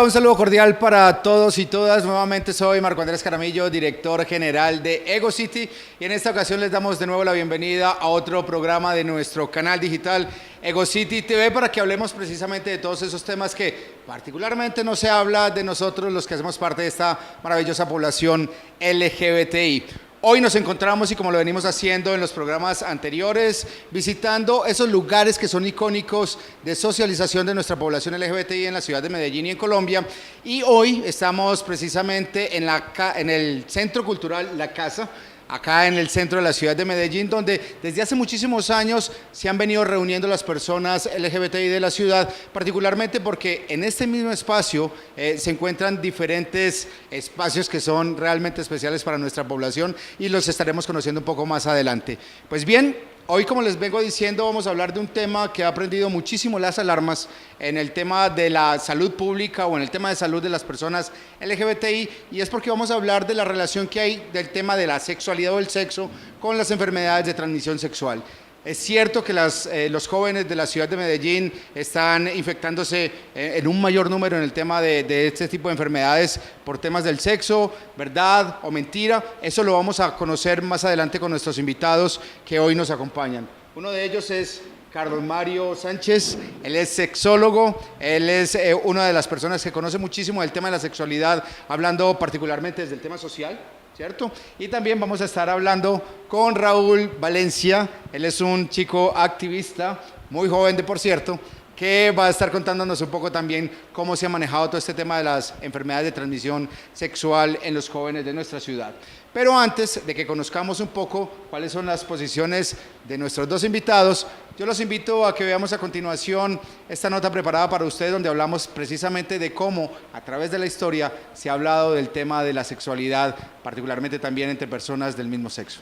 un saludo cordial para todos y todas. Nuevamente soy Marco Andrés Caramillo, director general de EgoCity, y en esta ocasión les damos de nuevo la bienvenida a otro programa de nuestro canal digital EgoCity TV para que hablemos precisamente de todos esos temas que particularmente no se habla de nosotros, los que hacemos parte de esta maravillosa población LGBTI. Hoy nos encontramos, y como lo venimos haciendo en los programas anteriores, visitando esos lugares que son icónicos de socialización de nuestra población LGBTI en la ciudad de Medellín y en Colombia. Y hoy estamos precisamente en el Centro Cultural La Casa, acá en el centro de la ciudad de Medellín, donde desde hace muchísimos años se han venido reuniendo las personas LGBTI de la ciudad, particularmente porque en este mismo espacio se encuentran diferentes espacios que son realmente especiales para nuestra población y los estaremos conociendo un poco más adelante. Pues bien, hoy, como les vengo diciendo, vamos a hablar de un tema que ha prendido muchísimo las alarmas en el tema de la salud pública o en el tema de salud de las personas LGBTI, y es porque vamos a hablar de la relación que hay del tema de la sexualidad o el sexo con las enfermedades de transmisión sexual. Es cierto que los jóvenes de la ciudad de Medellín están infectándose en un mayor número en el tema de este tipo de enfermedades por temas del sexo, verdad o mentira. Eso lo vamos a conocer más adelante con nuestros invitados que hoy nos acompañan. Uno de ellos es Carlos Mario Sánchez. Él es sexólogo, él es una de las personas que conoce muchísimo del tema de la sexualidad, hablando particularmente desde el tema social, ¿cierto? Y también vamos a estar hablando con Raúl Valencia. Él es un chico activista, muy joven por cierto, que va a estar contándonos un poco también cómo se ha manejado todo este tema de las enfermedades de transmisión sexual en los jóvenes de nuestra ciudad. Pero antes de que conozcamos un poco cuáles son las posiciones de nuestros dos invitados, yo los invito a que veamos a continuación esta nota preparada para ustedes, donde hablamos precisamente de cómo a través de la historia se ha hablado del tema de la sexualidad, particularmente también entre personas del mismo sexo.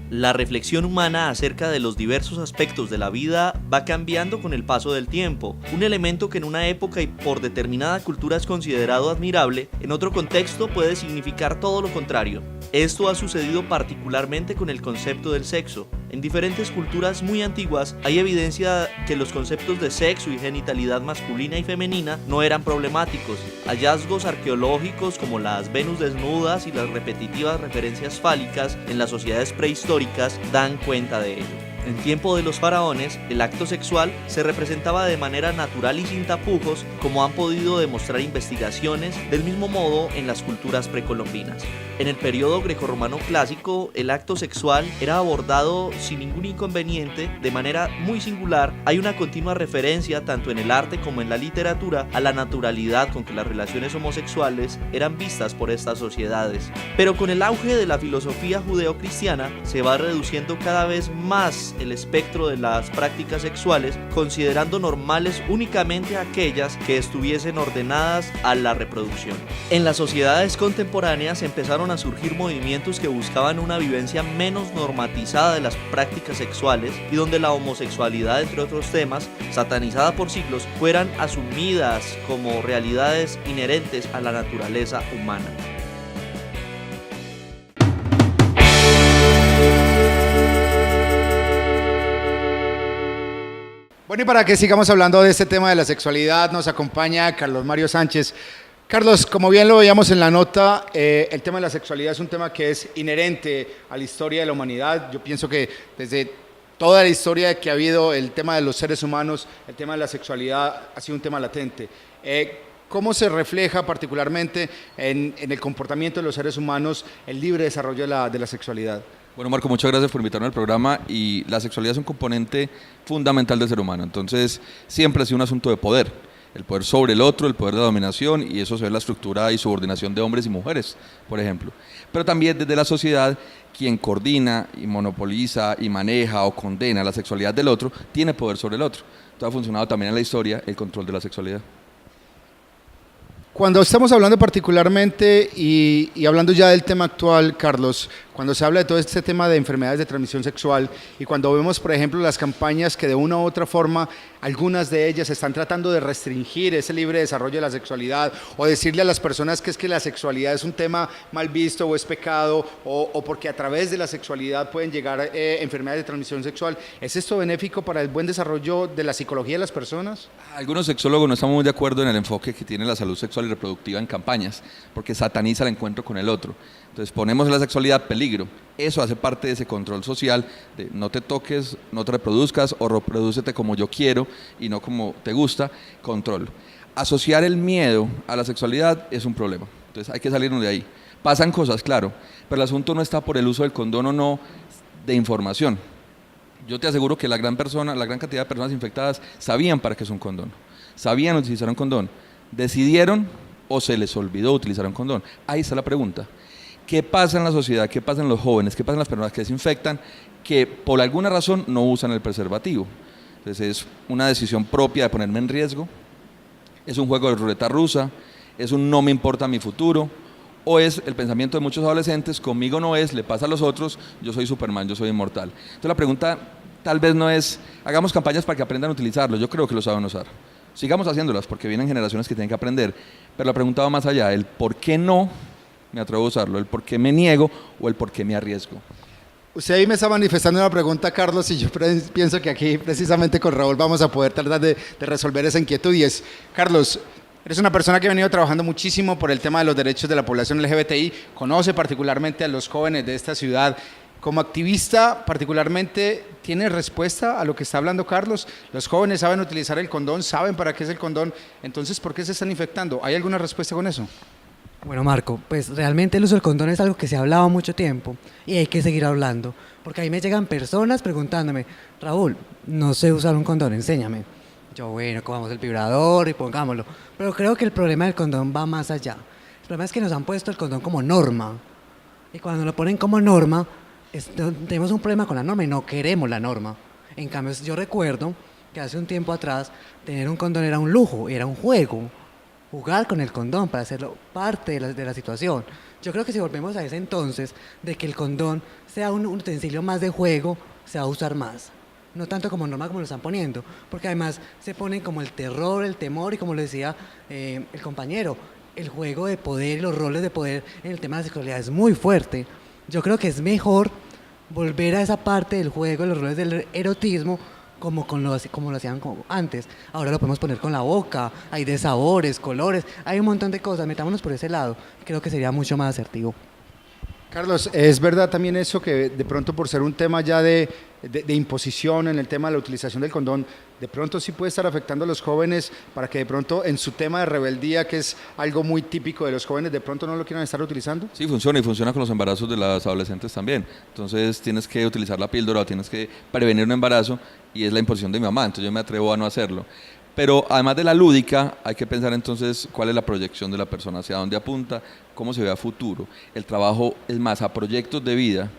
La reflexión humana acerca de los diversos aspectos de la vida va cambiando con el paso del tiempo. Un elemento que en una época y por determinada cultura es considerado admirable, en otro contexto puede significar todo lo contrario. Esto ha sucedido particularmente con el concepto del sexo. En diferentes culturas muy antiguas hay evidencia que los conceptos de sexo y genitalidad masculina y femenina no eran problemáticos. Hallazgos arqueológicos como las Venus desnudas y las repetitivas referencias fálicas en las sociedades prehistóricas dan cuenta de ello. En tiempo de los faraones, el acto sexual se representaba de manera natural y sin tapujos, como han podido demostrar investigaciones, del mismo modo en las culturas precolombinas. En el periodo grecorromano clásico, el acto sexual era abordado sin ningún inconveniente, de manera muy singular. Hay una continua referencia, tanto en el arte como en la literatura, a la naturalidad con que las relaciones homosexuales eran vistas por estas sociedades. Pero con el auge de la filosofía judeocristiana, se va reduciendo cada vez más el espectro de las prácticas sexuales, considerando normales únicamente aquellas que estuviesen ordenadas a la reproducción. En las sociedades contemporáneas empezaron a surgir movimientos que buscaban una vivencia menos normatizada de las prácticas sexuales y donde la homosexualidad, entre otros temas, satanizada por siglos, fueran asumidas como realidades inherentes a la naturaleza humana. Bueno, y para que sigamos hablando de este tema de la sexualidad, nos acompaña Carlos Mario Sánchez. Carlos, como bien lo veíamos en la nota, el tema de la sexualidad es un tema que es inherente a la historia de la humanidad. Yo pienso que desde toda la historia que ha habido, el tema de los seres humanos, el tema de la sexualidad ha sido un tema latente. ¿Cómo se refleja particularmente en el comportamiento de los seres humanos el libre desarrollo de la sexualidad? Bueno, Marco, muchas gracias por invitarme al programa. Y la sexualidad es un componente fundamental del ser humano. Entonces, siempre ha sido un asunto de poder. El poder sobre el otro, el poder de la dominación, y eso se ve en la estructura y subordinación de hombres y mujeres, por ejemplo. Pero también desde la sociedad, quien coordina y monopoliza y maneja o condena la sexualidad del otro, tiene poder sobre el otro. Entonces ha funcionado también en la historia el control de la sexualidad. Cuando estamos hablando particularmente y hablando ya del tema actual, Carlos, cuando se habla de todo este tema de enfermedades de transmisión sexual y cuando vemos, por ejemplo, las campañas que de una u otra forma, algunas de ellas están tratando de restringir ese libre desarrollo de la sexualidad o decirle a las personas que es que la sexualidad es un tema mal visto o es pecado o porque a través de la sexualidad pueden llegar enfermedades de transmisión sexual, ¿es esto benéfico para el buen desarrollo de la psicología de las personas? Algunos sexólogos no estamos muy de acuerdo en el enfoque que tiene la salud sexual y reproductiva en campañas, porque sataniza el encuentro con el otro. Entonces ponemos la sexualidad en peligro. Eso hace parte de ese control social de no te toques, no te reproduzcas o reprodúcete como yo quiero y no como te gusta, control. Asociar el miedo a la sexualidad es un problema, entonces hay que salirnos de ahí. Pasan cosas, claro, pero el asunto no está por el uso del condón o no de información. Yo te aseguro que la gran cantidad de personas infectadas sabían para qué es un condón, sabían utilizar un condón, decidieron o se les olvidó utilizar un condón. Ahí está la pregunta. ¿Qué pasa en la sociedad? ¿Qué pasa en los jóvenes? ¿Qué pasa en las personas que se infectan que por alguna razón no usan el preservativo? Entonces es una decisión propia de ponerme en riesgo, es un juego de ruleta rusa, es un no me importa mi futuro, o es el pensamiento de muchos adolescentes, conmigo no es, le pasa a los otros, yo soy Superman, yo soy inmortal. Entonces la pregunta tal vez no es, hagamos campañas para que aprendan a utilizarlo, yo creo que lo saben usar. Sigamos haciéndolas porque vienen generaciones que tienen que aprender, pero la pregunta va más allá, el por qué no me atrevo a usarlo, el por qué me niego o el por qué me arriesgo. Usted ahí me está manifestando una pregunta, Carlos, y yo pienso que aquí precisamente con Raúl vamos a poder tratar de resolver esa inquietud y es, Carlos, eres una persona que ha venido trabajando muchísimo por el tema de los derechos de la población LGBTI, conoce particularmente a los jóvenes de esta ciudad. Como activista, particularmente, ¿tiene respuesta a lo que está hablando Carlos? Los jóvenes saben utilizar el condón, saben para qué es el condón, entonces, ¿por qué se están infectando? ¿Hay alguna respuesta con eso? Bueno, Marco, pues realmente el uso del condón es algo que se ha hablado mucho tiempo y hay que seguir hablando, porque ahí me llegan personas preguntándome, Raúl, no sé usar un condón, enséñame. Yo, bueno, cojamos el vibrador y pongámoslo, pero creo que el problema del condón va más allá. El problema es que nos han puesto el condón como norma y cuando lo ponen como norma, tenemos un problema con la norma y no queremos la norma. En cambio, yo recuerdo que hace un tiempo atrás tener un condón era un lujo, era un juego. Jugar con el condón para hacerlo parte de la situación. Yo creo que si volvemos a ese entonces de que el condón sea un utensilio más de juego, se va a usar más. No tanto como norma como lo están poniendo, porque además se ponen como el terror, el temor y como lo decía el compañero, el juego de poder y los roles de poder en el tema de la sexualidad es muy fuerte. Yo creo que es mejor volver a esa parte del juego, los roles del erotismo, como lo hacían antes. Ahora lo podemos poner con la boca, hay de sabores, colores, hay un montón de cosas, metámonos por ese lado, creo que sería mucho más asertivo. Carlos, ¿es verdad también eso que de pronto por ser un tema ya de imposición en el tema de la utilización del condón, de pronto sí puede estar afectando a los jóvenes para que de pronto en su tema de rebeldía, que es algo muy típico de los jóvenes, de pronto no lo quieran estar utilizando? Sí, funciona y funciona con los embarazos de las adolescentes también. Entonces tienes que utilizar la píldora o tienes que prevenir un embarazo y es la imposición de mi mamá, entonces yo me atrevo a no hacerlo. Pero además de la lúdica, hay que pensar entonces cuál es la proyección de la persona, hacia dónde apunta, cómo se ve a futuro. El trabajo es más a proyectos de vida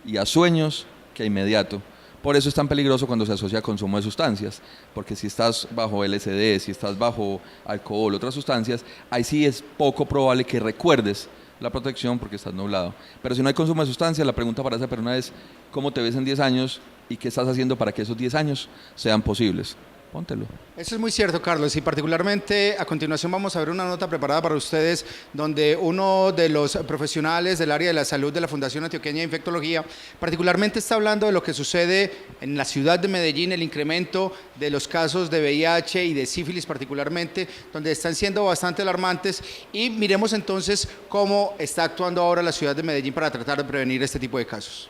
y a sueños que a inmediato. Por eso es tan peligroso cuando se asocia a consumo de sustancias, porque si estás bajo LSD, si estás bajo alcohol, otras sustancias, ahí sí es poco probable que recuerdes la protección porque estás nublado. Pero si no hay consumo de sustancias, la pregunta para esa persona es ¿cómo te ves en 10 años y qué estás haciendo para que esos 10 años sean posibles? Póntelo. Eso es muy cierto, Carlos, y particularmente a continuación vamos a ver una nota preparada para ustedes donde uno de los profesionales del área de la salud de la Fundación Antioqueña de Infectología particularmente está hablando de lo que sucede en la ciudad de Medellín, el incremento de los casos de VIH y de sífilis particularmente, donde están siendo bastante alarmantes y miremos entonces cómo está actuando ahora la ciudad de Medellín para tratar de prevenir este tipo de casos.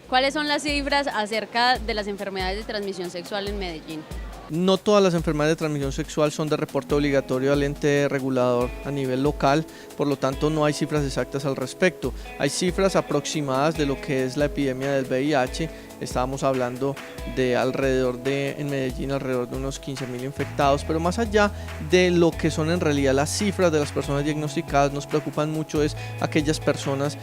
¿Cuáles son las cifras acerca de las enfermedades de transmisión sexual en Medellín? No todas las enfermedades de transmisión sexual son de reporte obligatorio al ente regulador a nivel local, por lo tanto no hay cifras exactas al respecto. Hay cifras aproximadas de lo que es la epidemia del VIH. Estábamos hablando de en Medellín alrededor de unos 15.000 infectados, pero más allá de lo que son en realidad las cifras de las personas diagnosticadas, nos preocupan mucho es aquellas personas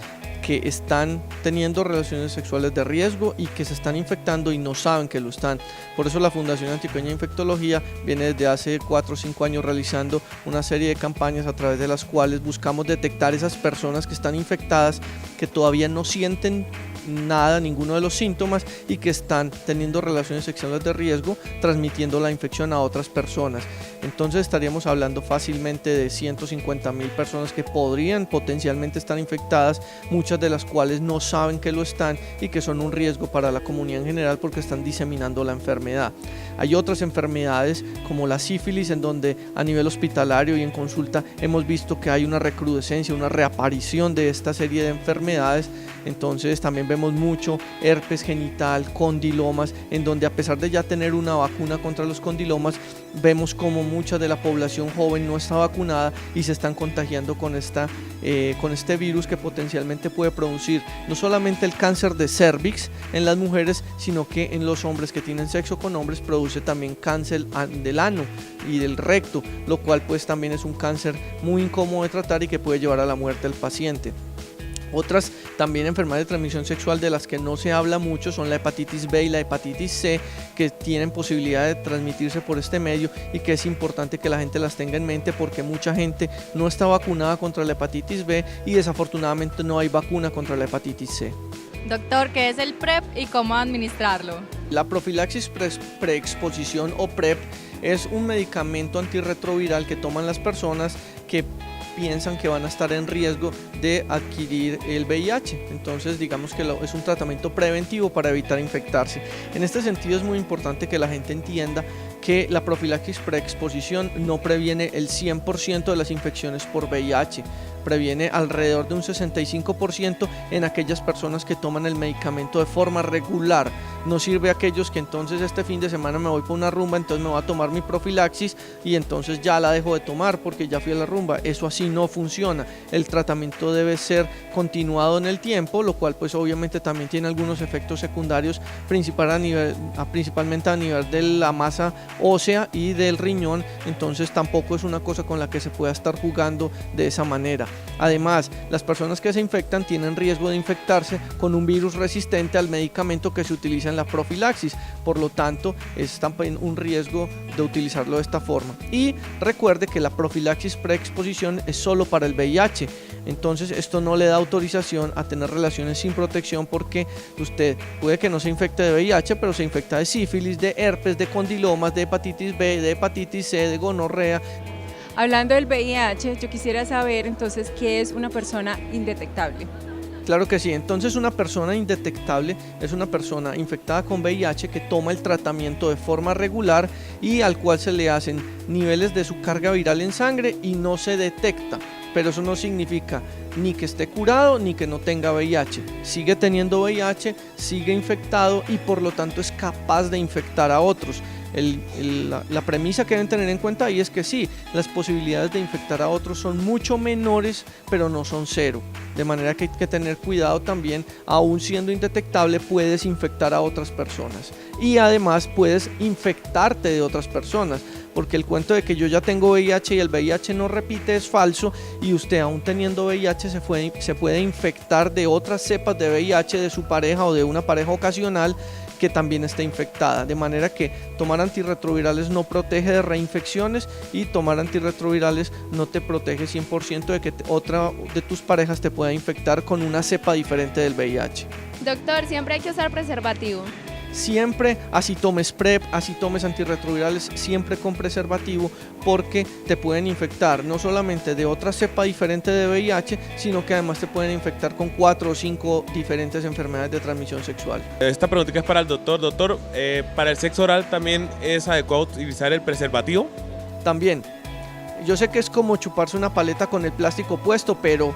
que están teniendo relaciones sexuales de riesgo y que se están infectando y no saben que lo están. Por eso la Fundación Antioqueña de Infectología viene desde hace 4 o 5 años realizando una serie de campañas a través de las cuales buscamos detectar esas personas que están infectadas, que todavía no sienten nada, ninguno de los síntomas y que están teniendo relaciones sexuales de riesgo, transmitiendo la infección a otras personas. Entonces estaríamos hablando fácilmente de 150.000 personas que podrían potencialmente estar infectadas, muchas de las cuales no saben que lo están y que son un riesgo para la comunidad en general porque están diseminando la enfermedad. Hay otras enfermedades como la sífilis, en donde a nivel hospitalario y en consulta hemos visto que hay una recrudescencia, una reaparición de esta serie de enfermedades. Entonces también vemos mucho herpes genital, condilomas, en donde a pesar de ya tener una vacuna contra los condilomas, vemos como mucha de la población joven no está vacunada y se están contagiando con este virus que potencialmente puede producir no solamente el cáncer de cervix en las mujeres, sino que en los hombres que tienen sexo con hombres produce también cáncer del ano y del recto, lo cual pues también es un cáncer muy incómodo de tratar y que puede llevar a la muerte del paciente. Otras también enfermedades de transmisión sexual de las que no se habla mucho son la hepatitis B y la hepatitis C, que tienen posibilidad de transmitirse por este medio y que es importante que la gente las tenga en mente porque mucha gente no está vacunada contra la hepatitis B y desafortunadamente no hay vacuna contra la hepatitis C. Doctor, ¿qué es el PrEP y cómo administrarlo? La profilaxis preexposición o PrEP es un medicamento antirretroviral que toman las personas que piensan que van a estar en riesgo de adquirir el VIH. Entonces digamos que es un tratamiento preventivo para evitar infectarse. En este sentido es muy importante que la gente entienda que la profilaxis preexposición no previene el 100% de las infecciones por VIH, previene alrededor de un 65% en aquellas personas que toman el medicamento de forma regular. No sirve a aquellos que entonces este fin de semana me voy por una rumba, entonces me voy a tomar mi profilaxis y entonces ya la dejo de tomar porque ya fui a la rumba. Eso así no funciona. El tratamiento debe ser continuado en el tiempo, lo cual pues obviamente también tiene algunos efectos secundarios, principalmente a nivel de la masa ósea y del riñón. Entonces tampoco es una cosa con la que se pueda estar jugando de esa manera. Además, las personas que se infectan tienen riesgo de infectarse con un virus resistente al medicamento que se utiliza en la profilaxis, por lo tanto es también un riesgo de utilizarlo de esta forma. Y recuerde que la profilaxis preexposición es solo para el VIH, entonces esto no le da autorización a tener relaciones sin protección porque usted puede que no se infecte de VIH, pero se infecta de sífilis, de herpes, de condilomas, de hepatitis B, de hepatitis C, de gonorrea. Hablando del VIH, yo quisiera saber entonces qué es una persona indetectable. Claro que sí, entonces una persona indetectable es una persona infectada con VIH que toma el tratamiento de forma regular y al cual se le hacen niveles de su carga viral en sangre y no se detecta. Pero eso no significa ni que esté curado ni que no tenga VIH. Sigue teniendo VIH, sigue infectado y por lo tanto es capaz de infectar a otros. La premisa que deben tener en cuenta ahí es que sí, las posibilidades de infectar a otros son mucho menores, pero no son cero. De manera que hay que tener cuidado también, aún siendo indetectable puedes infectar a otras personas. Y además puedes infectarte de otras personas, porque el cuento de que yo ya tengo VIH y el VIH no repite es falso, y usted aún teniendo VIH se puede infectar de otras cepas de VIH de su pareja o de una pareja ocasional que también está infectada, de manera que tomar antirretrovirales no protege de reinfecciones y tomar antirretrovirales no te protege 100% de que otra de tus parejas te pueda infectar con una cepa diferente del VIH. Doctor, siempre hay que usar preservativo. Siempre, así tomes PrEP, así tomes antirretrovirales, siempre con preservativo porque te pueden infectar no solamente de otra cepa diferente de VIH, sino que además te pueden infectar con 4 o 5 diferentes enfermedades de transmisión sexual. Esta pregunta es para el doctor. Doctor, ¿para el sexo oral también es adecuado utilizar el preservativo? También. Yo sé que es como chuparse una paleta con el plástico puesto, pero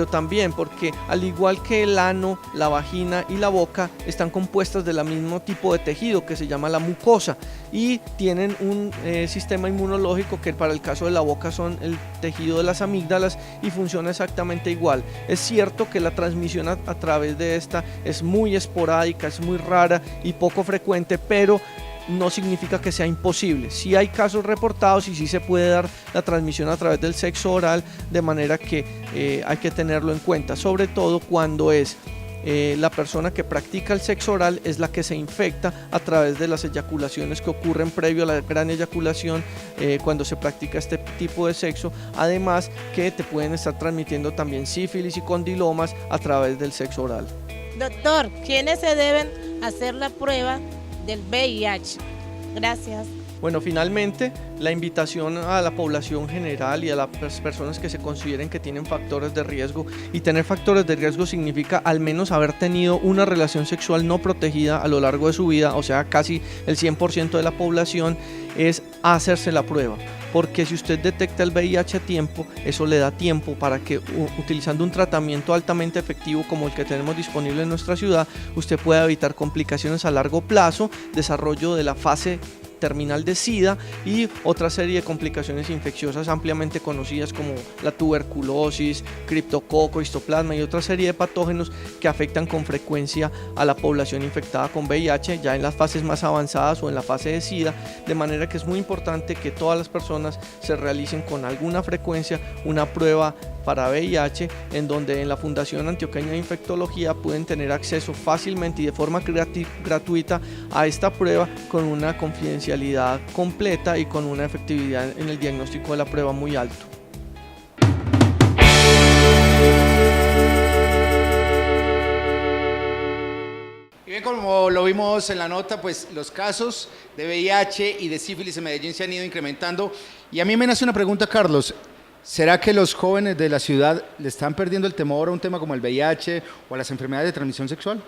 también porque al igual que el ano, la vagina y la boca están compuestas del mismo tipo de tejido que se llama la mucosa y tienen un sistema inmunológico que para el caso de la boca son el tejido de las amígdalas y funciona exactamente igual. Es cierto que la transmisión a través de esta es muy esporádica, es muy rara y poco frecuente, pero no significa que sea imposible. Sí hay casos reportados y sí se puede dar la transmisión a través del sexo oral, de manera que hay que tenerlo en cuenta, sobre todo cuando es la persona que practica el sexo oral es la que se infecta a través de las eyaculaciones que ocurren previo a la gran eyaculación cuando se practica este tipo de sexo, además que te pueden estar transmitiendo también sífilis y condilomas a través del sexo oral. Doctor, ¿quiénes se deben hacer la prueba del VIH? Gracias. Bueno, finalmente la invitación a la población general y a las personas que se consideren que tienen factores de riesgo, y tener factores de riesgo significa al menos haber tenido una relación sexual no protegida a lo largo de su vida, o sea casi el 100% de la población, es hacerse la prueba. Porque si usted detecta el VIH a tiempo, eso le da tiempo para que utilizando un tratamiento altamente efectivo como el que tenemos disponible en nuestra ciudad, usted pueda evitar complicaciones a largo plazo, desarrollo de la fase terminal de SIDA y otra serie de complicaciones infecciosas ampliamente conocidas como la tuberculosis, criptococo, histoplasma y otra serie de patógenos que afectan con frecuencia a la población infectada con VIH ya en las fases más avanzadas o en la fase de SIDA, de manera que es muy importante que todas las personas se realicen con alguna frecuencia una prueba para VIH, en donde en la Fundación Antioqueña de Infectología pueden tener acceso fácilmente y de forma gratuita a esta prueba con una confidencialidad completa y con una efectividad en el diagnóstico de la prueba muy alto. Y bien, como lo vimos en la nota, pues los casos de VIH y de sífilis en Medellín se han ido incrementando. Y a mí me nace una pregunta, Carlos. ¿Será que los jóvenes de la ciudad le están perdiendo el temor a un tema como el VIH o a las enfermedades de transmisión sexual?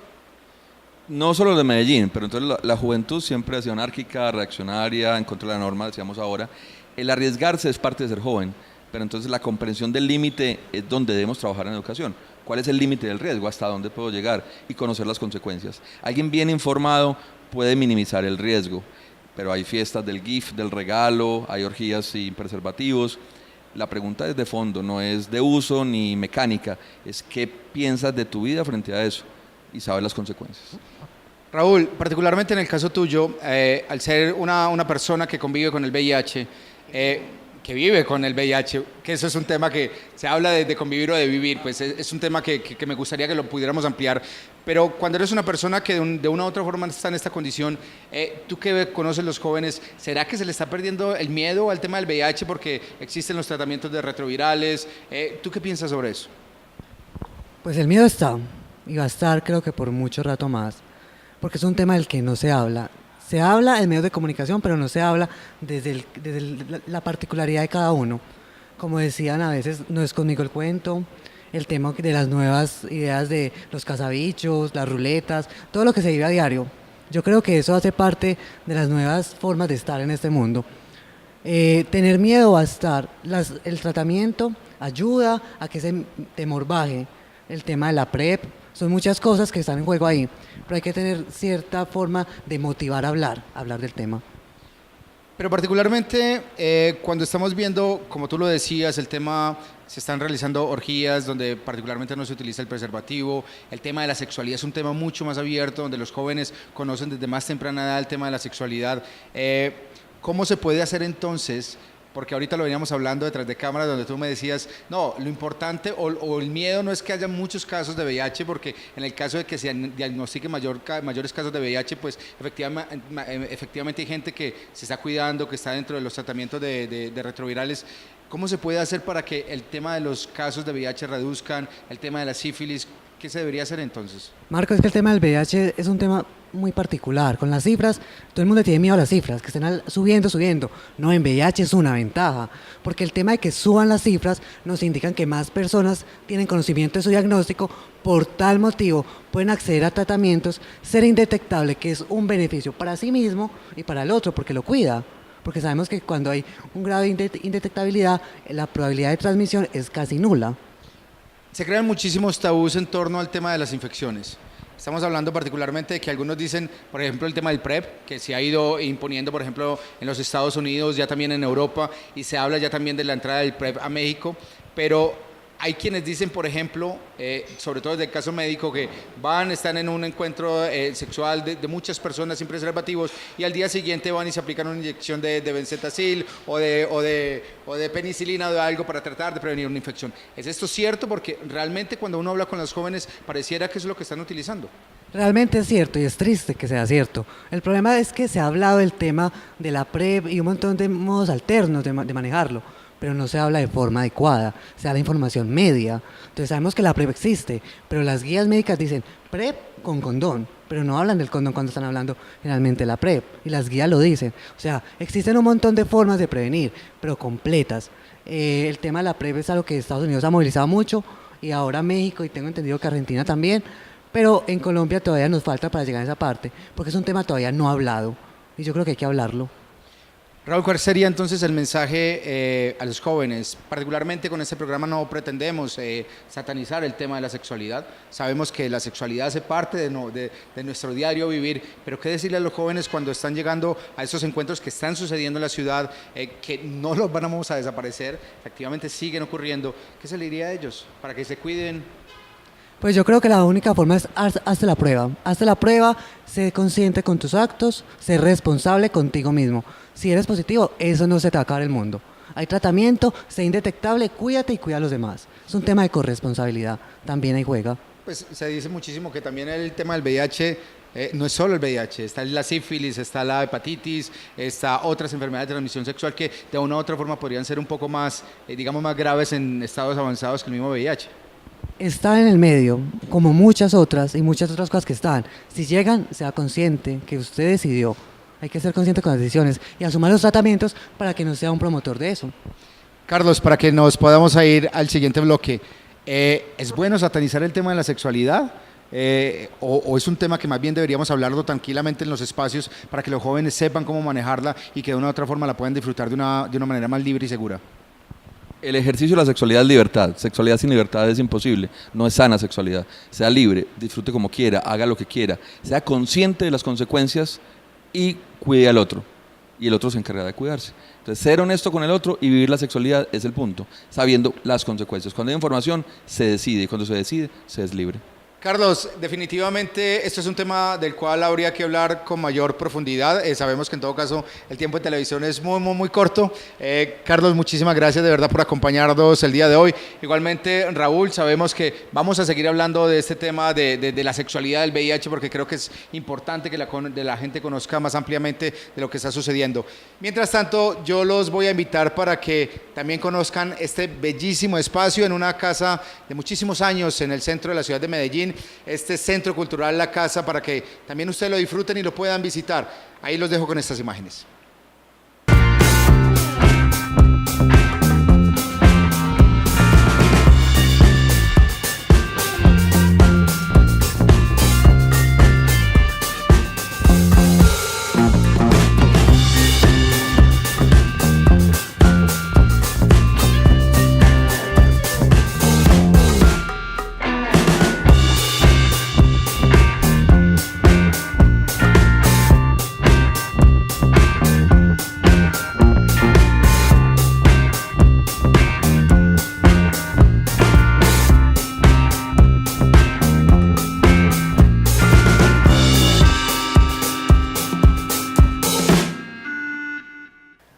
No solo de Medellín, pero entonces la juventud siempre ha sido anárquica, reaccionaria, en contra de la norma, decíamos ahora. El arriesgarse es parte de ser joven, pero entonces la comprensión del límite es donde debemos trabajar en educación. ¿Cuál es el límite del riesgo? ¿Hasta dónde puedo llegar? Y conocer las consecuencias. Alguien bien informado puede minimizar el riesgo, pero hay fiestas del GIF, del regalo, hay orgías sin preservativos. La pregunta es de fondo, no es de uso ni mecánica, es qué piensas de tu vida frente a eso y sabes las consecuencias. Raúl, particularmente en el caso tuyo, al ser una persona que convive con el VIH, que vive con el VIH, que eso es un tema que se habla de convivir o de vivir, pues es un tema que me gustaría que lo pudiéramos ampliar, pero cuando eres una persona que de una u otra forma está en esta condición, tú que conoces los jóvenes, ¿será que se le está perdiendo el miedo al tema del VIH porque existen los tratamientos de retrovirales? ¿Tú qué piensas sobre eso? Pues el miedo está, y va a estar creo que por mucho rato más, porque es un tema del que no se habla. Se habla en medios de comunicación, pero no se habla desde la particularidad de cada uno. Como decían, a veces no es conmigo el cuento, el tema de las nuevas ideas de los cazabichos, las ruletas, todo lo que se vive a diario. Yo creo que eso hace parte de las nuevas formas de estar en este mundo. Tener miedo va a estar, el tratamiento ayuda a que ese temor baje, el tema de la PrEP, son muchas cosas que están en juego ahí, pero hay que tener cierta forma de motivar a hablar del tema. Pero particularmente cuando estamos viendo, como tú lo decías, el tema, se están realizando orgías donde particularmente no se utiliza el preservativo, el tema de la sexualidad es un tema mucho más abierto, donde los jóvenes conocen desde más temprana edad el tema de la sexualidad. ¿Cómo se puede hacer entonces? Porque ahorita lo veníamos hablando detrás de cámaras donde tú me decías, no, lo importante o el miedo no es que haya muchos casos de VIH, porque en el caso de que se diagnostiquen mayores casos de VIH, pues efectivamente hay gente que se está cuidando, que está dentro de los tratamientos de retrovirales. ¿Cómo se puede hacer para que el tema de los casos de VIH reduzcan, el tema de la sífilis? ¿Qué se debería hacer entonces? Marco, es que el tema del VIH es un tema muy particular. Con las cifras, todo el mundo tiene miedo a las cifras, que estén subiendo. No, en VIH es una ventaja, porque el tema de que suban las cifras nos indican que más personas tienen conocimiento de su diagnóstico, por tal motivo pueden acceder a tratamientos, ser indetectable, que es un beneficio para sí mismo y para el otro, porque lo cuida. Porque sabemos que cuando hay un grado de indetectabilidad, la probabilidad de transmisión es casi nula. Se crean muchísimos tabús en torno al tema de las infecciones. Estamos hablando particularmente de que algunos dicen, por ejemplo, el tema del PrEP, que se ha ido imponiendo, por ejemplo, en los Estados Unidos, ya también en Europa, y se habla ya también de la entrada del PrEP a México, pero hay quienes dicen, por ejemplo, sobre todo desde el caso médico, que están en un encuentro sexual de muchas personas sin preservativos y al día siguiente van y se aplican una inyección de benzetacil o de penicilina o de algo para tratar de prevenir una infección. ¿Es esto cierto? Porque realmente cuando uno habla con los jóvenes pareciera que eso es lo que están utilizando. Realmente es cierto y es triste que sea cierto. El problema es que se ha hablado del tema de la PrEP y un montón de modos alternos de manejarlo, pero no se habla de forma adecuada, se da la información media. Entonces sabemos que la PrEP existe, pero las guías médicas dicen PrEP con condón, pero no hablan del condón cuando están hablando generalmente de la PrEP, y las guías lo dicen. O sea, existen un montón de formas de prevenir, pero completas. El tema de la PrEP es algo que Estados Unidos ha movilizado mucho, y ahora México, y tengo entendido que Argentina también, pero en Colombia todavía nos falta para llegar a esa parte, porque es un tema todavía no hablado, y yo creo que hay que hablarlo. Raúl, ¿cuál sería entonces el mensaje a los jóvenes? Particularmente con este programa no pretendemos satanizar el tema de la sexualidad. Sabemos que la sexualidad hace parte de nuestro diario vivir, pero ¿qué decirle a los jóvenes cuando están llegando a esos encuentros que están sucediendo en la ciudad, que no los vamos a desaparecer, efectivamente siguen ocurriendo? ¿Qué se le diría a ellos para que se cuiden? Pues yo creo que la única forma es hazte la prueba, sé consciente con tus actos, sé responsable contigo mismo. Si eres positivo, eso no se te va a acabar el mundo. Hay tratamiento, sé indetectable, cuídate y cuida a los demás. Es un tema de corresponsabilidad, también ahí juega. Pues se dice muchísimo que también el tema del VIH no es solo el VIH, está la sífilis, está la hepatitis, está otras enfermedades de transmisión sexual que de una u otra forma podrían ser un poco más, digamos, más graves en estados avanzados que el mismo VIH. Está en el medio, como muchas otras y muchas otras cosas que están. Si llegan, sea consciente que usted decidió. Hay que ser consciente con las decisiones y asumir los tratamientos para que no sea un promotor de eso. Carlos, para que nos podamos ir al siguiente bloque, ¿es bueno satanizar el tema de la sexualidad? ¿O es un tema que más bien deberíamos hablarlo tranquilamente en los espacios para que los jóvenes sepan cómo manejarla y que de una u otra forma la puedan disfrutar de una manera más libre y segura? El ejercicio de la sexualidad es libertad. Sexualidad sin libertad es imposible. No es sana sexualidad. Sea libre, disfrute como quiera, haga lo que quiera. Sea consciente de las consecuencias y cuide al otro. Y el otro se encarga de cuidarse. Entonces, ser honesto con el otro y vivir la sexualidad es el punto, sabiendo las consecuencias. Cuando hay información, se decide. Y cuando se decide, se es libre. Carlos, definitivamente esto es un tema del cual habría que hablar con mayor profundidad. Sabemos que en todo caso el tiempo de televisión es muy corto. Carlos, muchísimas gracias de verdad por acompañarnos el día de hoy. Igualmente, Raúl, sabemos que vamos a seguir hablando de este tema de la sexualidad del VIH porque creo que es importante que la gente conozca más ampliamente de lo que está sucediendo. Mientras tanto, yo los voy a invitar para que también conozcan este bellísimo espacio en una casa de muchísimos años en el centro de la ciudad de Medellín. Este Centro Cultural La Casa, para que también ustedes lo disfruten y lo puedan visitar. Ahí los dejo con estas imágenes.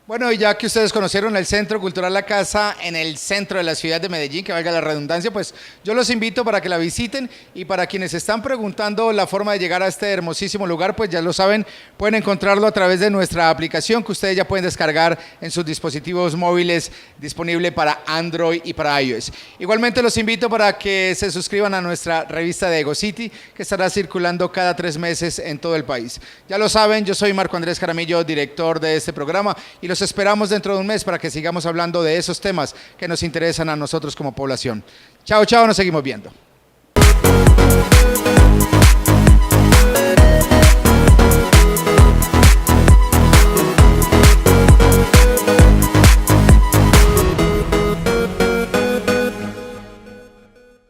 Bueno, y ya que ustedes conocieron el Centro Cultural La Casa en el centro de la ciudad de Medellín, que valga la redundancia, pues yo los invito para que la visiten y para quienes están preguntando la forma de llegar a este hermosísimo lugar, pues ya lo saben, pueden encontrarlo a través de nuestra aplicación que ustedes ya pueden descargar en sus dispositivos móviles, disponible para Android y para iOS. Igualmente los invito para que se suscriban a nuestra revista de EgoCity, que estará circulando cada 3 meses en todo el país. Ya lo saben, yo soy Marco Andrés Jaramillo, director de este programa, y los esperamos dentro de un mes para que sigamos hablando de esos temas que nos interesan a nosotros como población. Chao, chao, nos seguimos viendo.